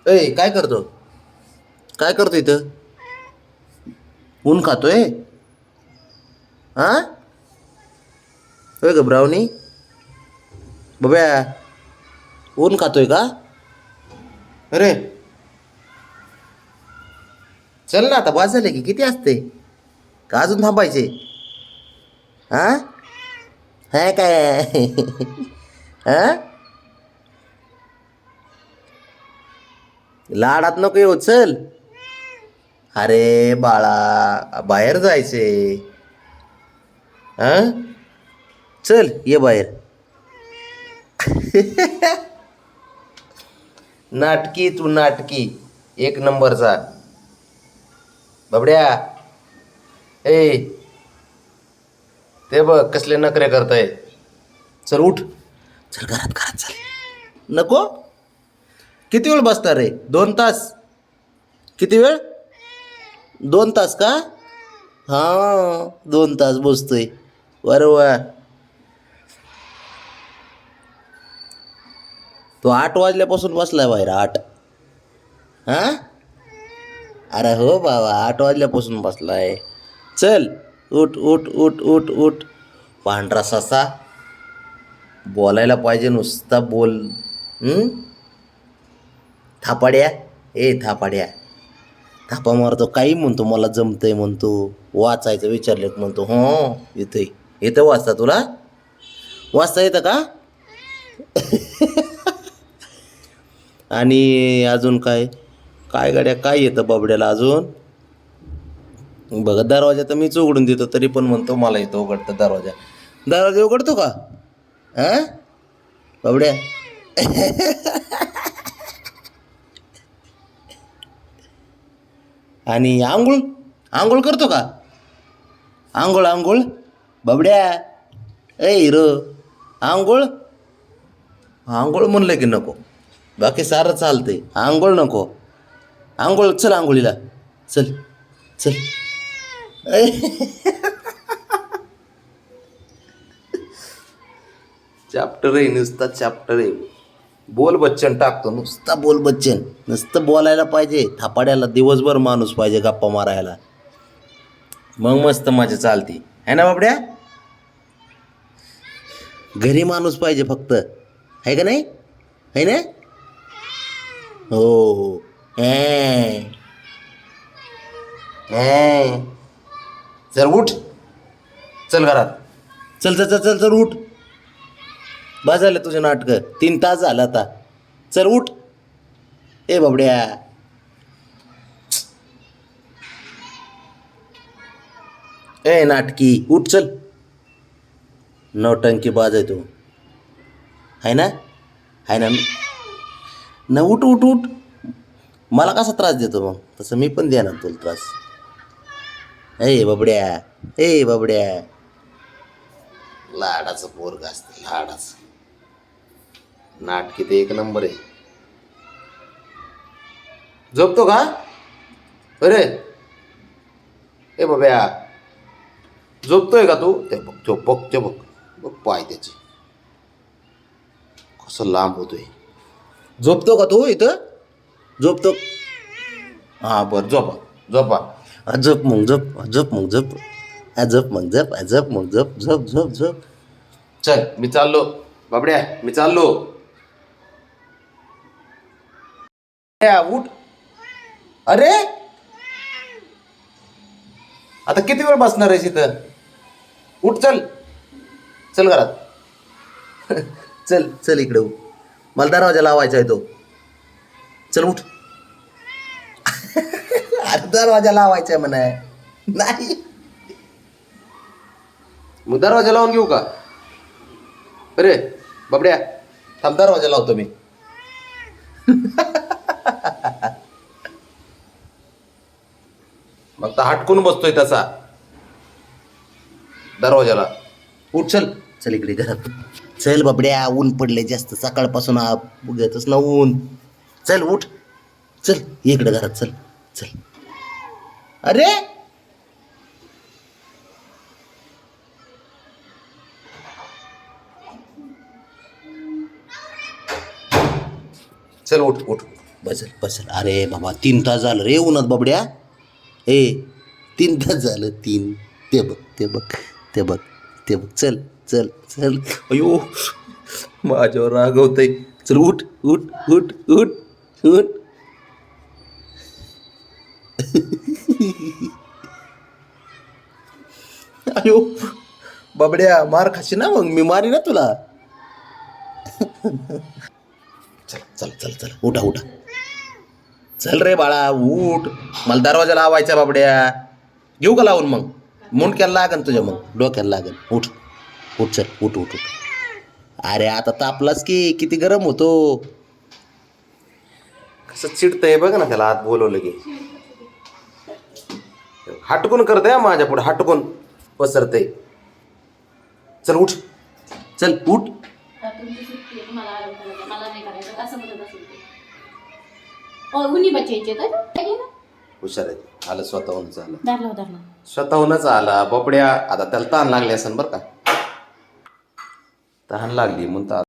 ए काय करतो? काय करतो इथं? ऊन खातोय? हा होय ग ब्राउनी. बब्या ऊन खातोय का? अरे चल ना, आता बस झाले की किती असते का अजून थांबायचे? हा है काय? हा लाडात नको येऊ, चल. अरे बाळा, बाहेर जायचे. हा चल ये बाहेर. नाटकी तू नाटकी, एक नंबरचा. बबड्या ए, ते बघ कसले नखरे करताय. चल उठ, चल घरात घरात चल. नको, किती वेळ बसणार रे? 2 तास? किती वेळ? 2 तास का? हा 2 तास बसतोय. बरोबर. तो 8 वाजल्यापासून बसलाय बाहेर. 8? हा अरे हो बाबा, 8 वाजल्यापासून बसलाय. चल उठ उठ उठ उठ उठ. पांढरा ससा, बोलायला पाहिजे, नुसता बोल. हम्म थापाड्या, ए थापाड्या. थापा मारतो, काही म्हणतो, मला जमतंय म्हणतो. वाचायचं विचारलं की म्हणतो हो येतंय. येतं वाचता तुला? वाचता येतं का? आणि अजून काय काय गाड्या काय येतं बाबड्याला अजून? बघा, दरवाजा तर मीच उघडून देतो, तरी पण म्हणतो मला येतो उघडतं दरवाजा. दरवाजा उघडतो का? हा बाबड्या. आणि आंघोळ, आंघोळ करतो का? आंघोळ आंघोळ बाबड्या. ए हिरो, आंघोळ. आंघोळ म्हणलं की नको, बाकी सारं चालतंय, आंघोळ नको. आंघोळ, चल आंघोळीला, चल चल. चॅप्टर आहे, नुसता चॅप्टर आहे. बोल बच्चन टाकतो, नुसता बोल बच्चन. नुसतं बोलायला पाहिजे. थापाड्याला दिवसभर माणूस पाहिजे गप्पा मारायला, मग मस्त मजा चालती है ना बाबड्या? घरी माणूस पाहिजे फक्त, आहे का नाही? आहे ना? हो हो. चल उठ, चल घरात. चल चल चल चल चल उठ. बस झालं तुझे नाटकं, 3 तास झालं आता. चल उठ. ए बाबड्या. ए नाटकी, उठ चल. नौटंकी बाज आहे तू, आहे ना? आहे ना? न उठ उठ उठ. मला कसा त्रास देतो मग? तसं मी पण देणार तुला त्रास. ए बाबड्या, ए बाबड्या. लाडाचं पोरग असतं, लाडाचं. नाटकी ते एक नंबर आहे. झोपतो का? अरे ए बाब्या, झोपतोय का तू? ते बघ, झोप बघ, ते बघ, बघ पाय त्याचे कसं लांब होतोय. झोपतो का तू इथं? झोपतो? हां बरं, झोपा झोपा. झोप मग, झोप झोप मग, झोप. झोप मग, झोप झोप मग, झोप झोप झोप झोप. चल मी चाललो बाबड्या, मी चाललो. उठ. अरे आता किती वेळ बसणार आहेस इथं? उठ चल, चल घरात. चल चल इकडे उठ. मला दरवाजा लावायचा आहे तो. चल उठ. अरे दरवाजा लावायचा आहे म्हणा. नाही मग दरवाजा लावून घेऊ का? अरे बाबड्या, थांब, दरवाजा लावतो मी. मग तर हटकून बसतोय तसा दरवाजाला. उठ चल, चल इकडे घरात. चल बाबड्या, ऊन पडले जास्त सकाळपासून, बघतच ना ऊन. चल उठ, चल इकडे घरात, चल चल. अरे चल उठ उठ. बसल बसल. अरे बाबा 3 तास झालं रे उन्हात बाबड्या. ए 3 तास झालं 3. ते बघ ते बघ ते बघ ते बघ. चल चल चल. अयो माझ्यावर रागवतंय. चल उठ उठ उठ उठ उठ. अयो बाबड्या मार खाशी ना मग मी मारी ना तुला. चल चल चल चल उठा उठा. चल रे बाळा उठ. मला दरवाजा लावायचा बाबड्या. घेऊ का लावून मग मुंडक्याला लागन तुझ्या मग डोक्याला लागन. उठ उठ चल उठ उठ उठ. अरे आता तापलास की किती गरम होतो. कसं चिडतंय बघ ना त्याला आत बोलवलं की. हटकून करतंय माझ्या पुढे हटकून पसरते. चल उठ चल उठ. तुमची सुट्टी आहे, तुम्हाला आराम करायचा, मला नाही करायचं असं म्हणत असेल ते. उन्ही बचायचे तर काय केलं? हुशार आहे. आलं स्वतःहूनच आलं. धरला स्वतःहूनच आला बाबड्या. आता त्याला तहान लागली असेल बरं का. तहान लागली म्हणता